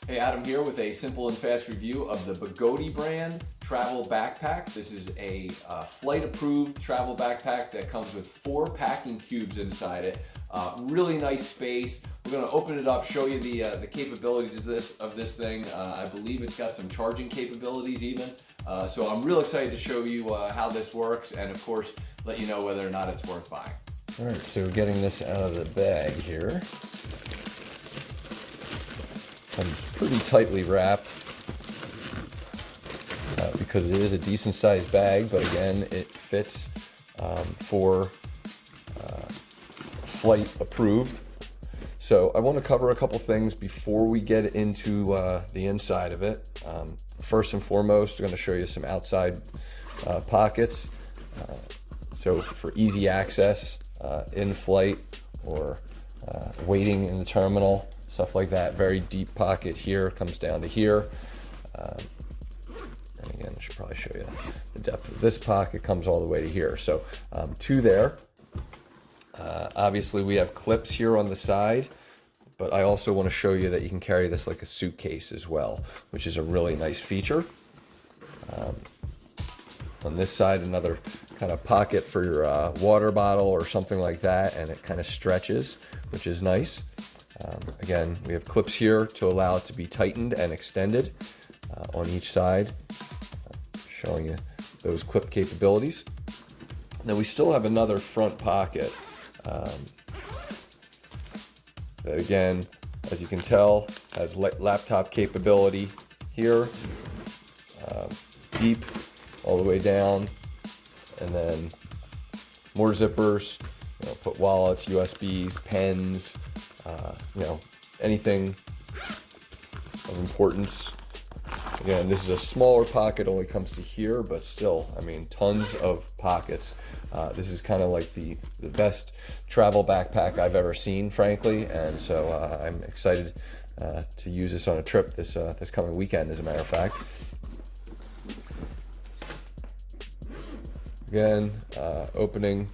Hey, Adam here with a simple and fast review of the Bagodi brand travel backpack. This is a flight approved travel backpack that comes with 4 packing cubes inside it. Really nice space. We're going to open it up, show you the capabilities of this thing. I believe it's got some charging capabilities even. So I'm real excited to show you how this works and of course let you know whether or not it's worth buying. All right, so getting this out of the bag here. Comes pretty tightly wrapped because it is a decent sized bag, but again, it fits for flight approved. So I want to cover a couple things before we get into the inside of it. First and foremost, I'm going to show you some outside pockets. So for easy access in flight or waiting in the terminal, stuff like that. Very deep pocket here, comes down to here. And again, I should probably show you the depth of this pocket, comes all the way to here. So two there. Obviously we have clips here on the side, but I also want to show you that you can carry this like a suitcase as well, which is a really nice feature. On this side, another kind of pocket for your water bottle or something like that, and it kind of stretches, which is nice. Again, we have clips here to allow it to be tightened and extended on each side, showing you those clip capabilities. Now we still have another front pocket that again, as you can tell, has laptop capability here, deep all the way down, and then more zippers, put wallets, USBs, pens, anything of importance. Again, this is a smaller pocket, only comes to here, but still, I mean, tons of pockets. This is kind of like the best travel backpack I've ever seen, frankly, and so I'm excited to use this on a trip this coming weekend, as a matter of fact. Again, opening,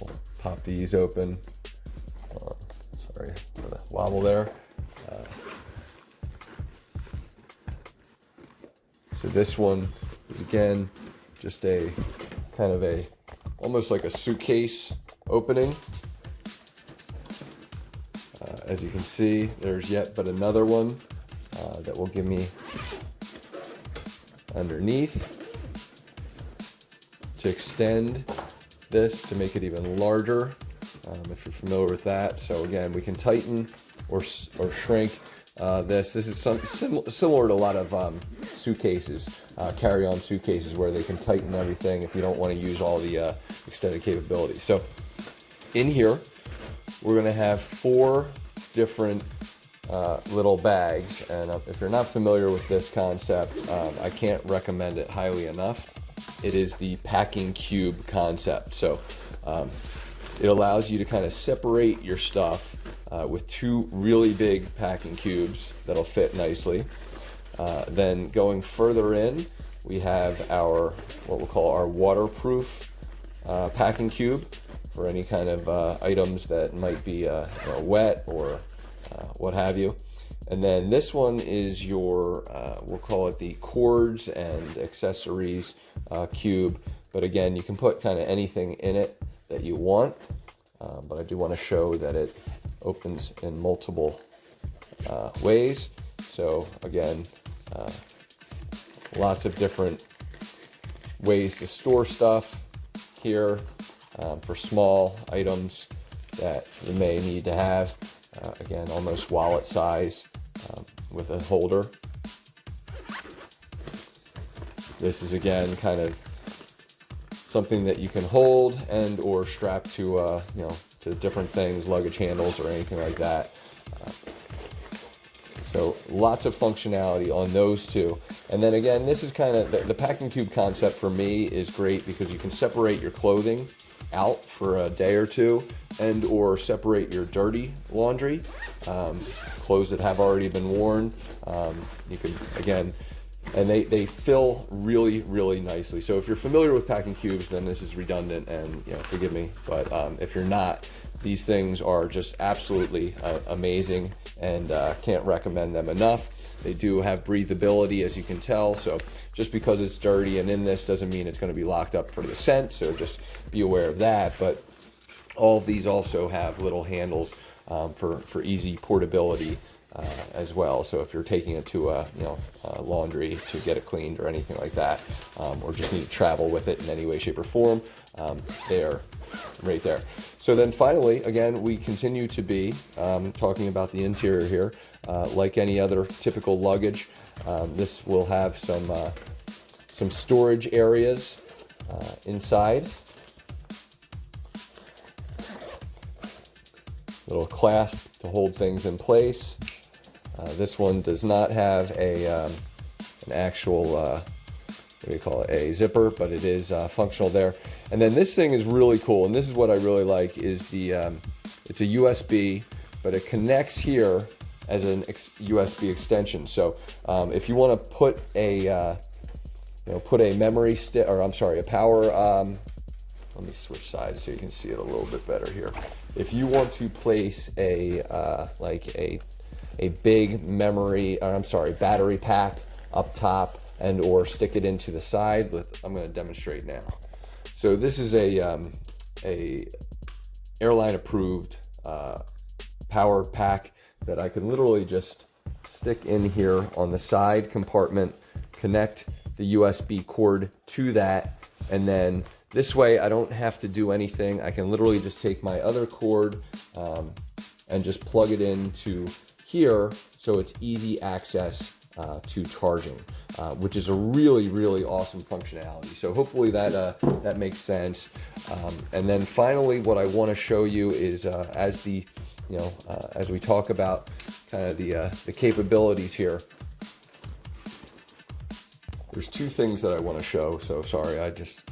we'll pop these open. Sorry for the wobble there. So this one is again just a kind of almost like a suitcase opening. As you can see, there's yet but another one that will give me underneath to extend this to make it even larger. If you're familiar with that. So again, we can tighten or shrink this. This is similar to a lot of suitcases, carry-on suitcases, where they can tighten everything if you don't want to use all the extended capabilities. So in here, we're going to have 4 different little bags, and if you're not familiar with this concept, I can't recommend it highly enough. It is the packing cube concept. So it allows you to kind of separate your stuff with 2 really big packing cubes that'll fit nicely. Then going further in, we have what we'll call our waterproof packing cube for any kind of items that might be wet or what have you. And then this one is your, we'll call it the cords and accessories cube. But again, you can put kind of anything in it that you want, but I do want to show that it opens in multiple ways. So again, lots of different ways to store stuff here for small items that you may need to have. Again, almost wallet size with a holder. This is again kind of something that you can hold and or strap to to different things, luggage handles or anything like that. So lots of functionality on those two. And then again, this is kind of the packing cube concept for me is great because you can separate your clothing out for a day or two and or separate your dirty laundry, clothes that have already been worn. You can, again, and they fill really, really nicely. So if you're familiar with packing cubes, then this is redundant and forgive me, but if you're not, These things are just absolutely amazing, and can't recommend them enough. They do have breathability, as you can tell, so just because it's dirty and in this doesn't mean it's going to be locked up for the scent, so just be aware of that. But all of these also have little handles for easy portability as well. So if you're taking it to a laundry to get it cleaned or anything like that, or just need to travel with it in any way, shape, or form, they are right there. So then finally, again, we continue to be talking about the interior here. Like any other typical luggage, this will have some storage areas inside. Little clasp to hold things in place. This one does not have an actual, what do you call it, a zipper, but it is functional there. And then this thing is really cool, and this is what I really like, is the, it's a USB, but it connects here as an USB extension. So if you want to put a, put a memory stick, or I'm sorry, a power, let me switch sides so you can see it a little bit better here. If you want to place a like a big memory, or I'm sorry, battery pack up top, and or stick it into the side. I'm going to demonstrate now. So this is a airline approved power pack that I can literally just stick in here on the side compartment, connect the USB cord to that, and then this way I don't have to do anything. I can literally just take my other cord and just plug it into here, so it's easy access to charging, which is a really, really awesome functionality. So hopefully that makes sense. And then finally, what I want to show you is as we talk about kind of the capabilities here. There's two things that I want to show. So sorry, I just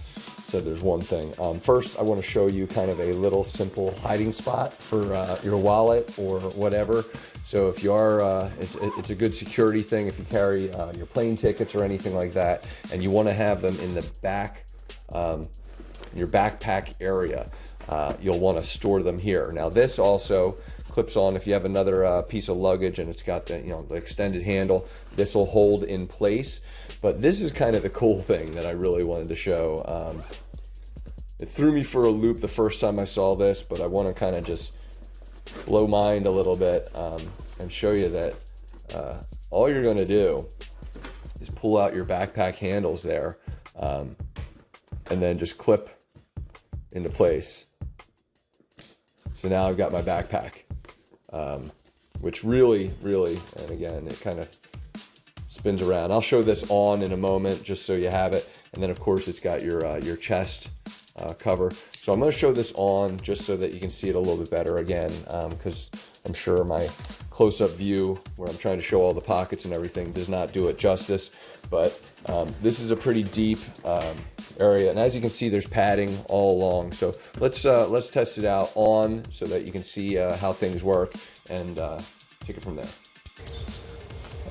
said there's one thing. First, I want to show you kind of a little simple hiding spot for your wallet or whatever. So if you are, it's a good security thing if you carry your plane tickets or anything like that, and you want to have them in the back, your backpack area. You'll want to store them here. Now this also clips on if you have another piece of luggage and it's got the the extended handle. This will hold in place. But this is kind of the cool thing that I really wanted to show. It threw me for a loop the first time I saw this, but I want to kind of just blow mind a little bit and show you that all you're going to do is pull out your backpack handles there and then just clip into place. So now I've got my backpack, which really, and again, it kind of spins around. I'll show this on in a moment just so you have it. And then of course it's got your chest cover. So I'm going to show this on just so that you can see it a little bit better again, because I'm sure my close-up view where I'm trying to show all the pockets and everything does not do it justice. But this is a pretty deep area, and as you can see, there's padding all along. So let's test it out on so that you can see how things work, and take it from there.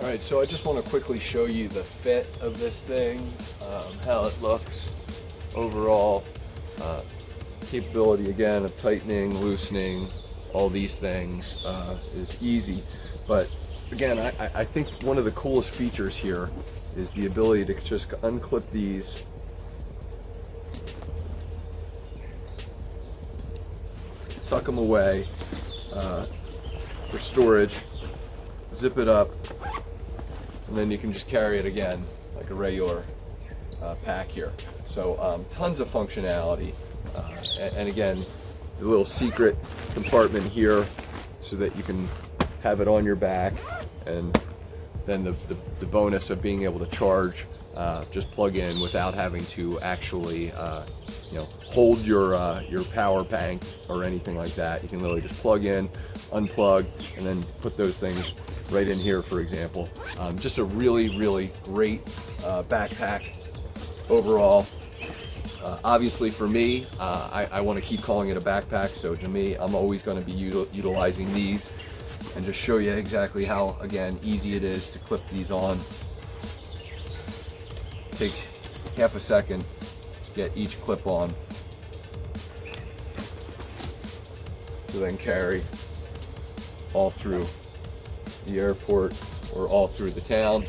All right, so I just want to quickly show you the fit of this thing, how it looks overall. Capability again of tightening, loosening, all these things is easy. But again, I think one of the coolest features here is the ability to just unclip these, tuck them away for storage, zip it up, and then you can just carry it again like a regular pack here. So tons of functionality, and again, the little secret compartment here so that you can have it on your back, and then the bonus of being able to charge, just plug in without having to actually hold your power bank or anything like that. You can literally just plug in, unplug, and then put those things right in here, for example. Just a really great backpack overall. Obviously for me, I want to keep calling it a backpack, so to me, I'm always going to be utilizing these, and just show you exactly how, again, easy it is to clip these on. Takes half a second to get each clip on. to then carry all through the airport or all through the town.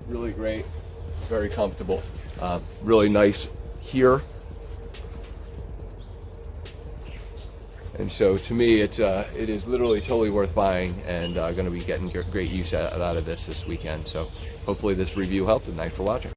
Really great, very comfortable, really nice here. And so to me, it is literally totally worth buying, and going to be getting great use out of this weekend. So hopefully this review helped, and thanks for watching.